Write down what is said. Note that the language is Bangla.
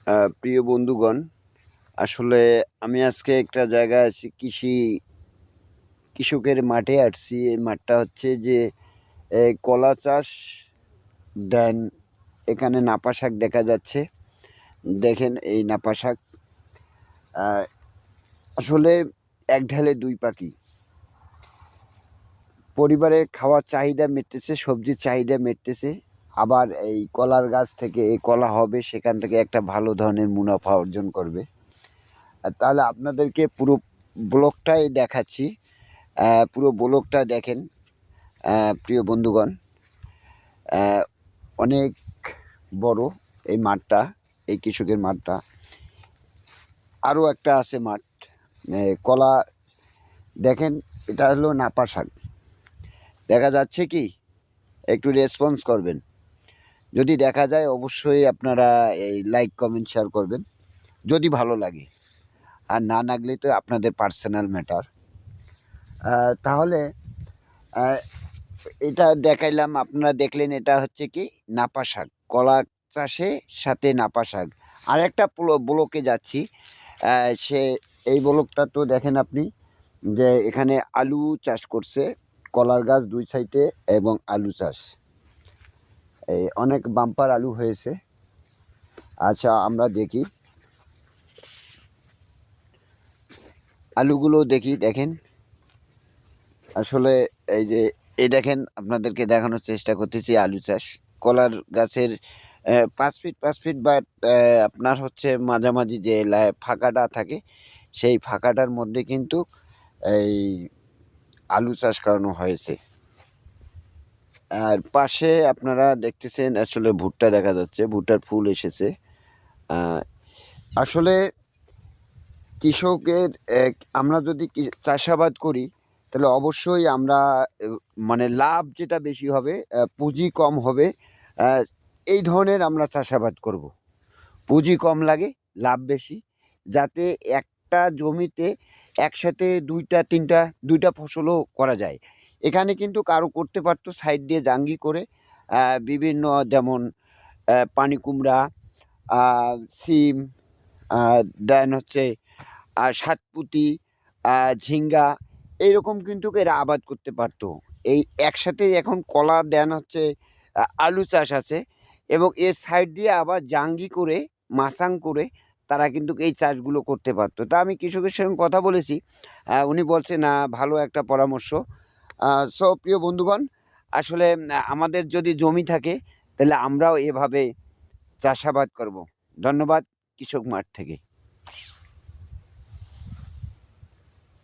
প্রিয় বন্ধুগণ, আসলে আমি আজকে একটা জায়গায় আছি, কৃষকের মাঠে আসছি। এই মাঠটা হচ্ছে যে কলা চাষ দেন। এখানে নাপা শাক দেখা যাচ্ছে। দেখেন এই নাপা শাক আসলে এক ঢালে দুই পাখি। পরিবারের খাওয়ার চাহিদা মিটতেছে, সবজির চাহিদা মিটতেছে। আবার এই কলার গাছ থেকে এই কলা হবে, সেখান থেকে একটা ভালো ধরনের মুনাফা অর্জন করবে। তাহলে আপনাদেরকে পুরো ব্লগটাই দেখাচ্ছি। পুরো ব্লগটা দেখেন প্রিয় বন্ধুগণ। অনেক বড় এই মাঠটা, এই কৃষকের মাঠটা। আরও একটা আছে মাঠ, কলা। দেখেন, এটা হলো নাপা শাক। দেখা যাচ্ছে কি? একটু রেসপন্স করবেন। যদি দেখা যায় অবশ্যই আপনারা এই লাইক কমেন্ট শেয়ার করবেন যদি ভালো লাগে। আর না লাগলে তো আপনাদের পার্সোনাল ম্যাটার। তাহলে এটা দেখাইলাম, আপনারা দেখলেন। এটা হচ্ছে কি নাপা শাক, কলা চাষে সাথে নাপা শাক। আর একটা ব্লকে যাচ্ছি, সে এই ব্লকটা তো দেখেন আপনি, যে এখানে আলু চাষ করছে, কলার গাছ দুই সাইডে এবং আলু চাষ। এই অনেক বাম্পার আলু হয়েছে। আচ্ছা, আমরা দেখি আলুগুলো দেখি। দেখেন আসলে এই যে এই দেখেন, আপনাদেরকে দেখানোর চেষ্টা করতেছি আলু চাষ। কলার গাছের 5 ফিট বা আপনার হচ্ছে মাঝামাঝি যে ফাঁকাটা থাকে, সেই ফাঁকাটার মধ্যে কিন্তু এই আলু চাষ করানো হয়েছে। আর পাশে আপনারা দেখতেছেন আসলে ভুট্টা দেখা যাচ্ছে, ভুট্টার ফুল এসেছে। আসলে কৃষকের আমরা যদি চাষাবাদ করি, তাহলে অবশ্যই আমরা মানে লাভ যেটা বেশি হবে, পুঁজি কম হবে, এই ধরনের আমরা চাষাবাদ করব। পুঁজি কম লাগে, লাভ বেশি, যাতে একটা জমিতে একসাথে দুইটা ফসলও করা যায়। এখানে কিন্তু কারো করতে পারতো সাইড দিয়ে জাঙ্গি করে, বিভিন্ন, যেমন পানি কুমড়া, সিম, দেন হচ্ছে সাতপুতি, ঝিঙ্গা, এইরকম কিন্তু এরা আবাদ করতে পারতো। এই একসাথে এখন কলা দেন হচ্ছে, আলু চাষ আছে, এবং এর সাইড দিয়ে আবার জাঙ্গি করে, মাচাং করে তারা কিন্তু এই চাষগুলো করতে পারতো। তা আমি কৃষকের সঙ্গে কথা বলেছি, উনি বলছে না, ভালো একটা পরামর্শ। সো প্রিয় বন্ধুগণ, আসলে আমাদের যদি জমি থাকে, তাহলে আমরাও এভাবে চাষাবাদ করব। ধন্যবাদ, কৃষক মাঠ থেকে।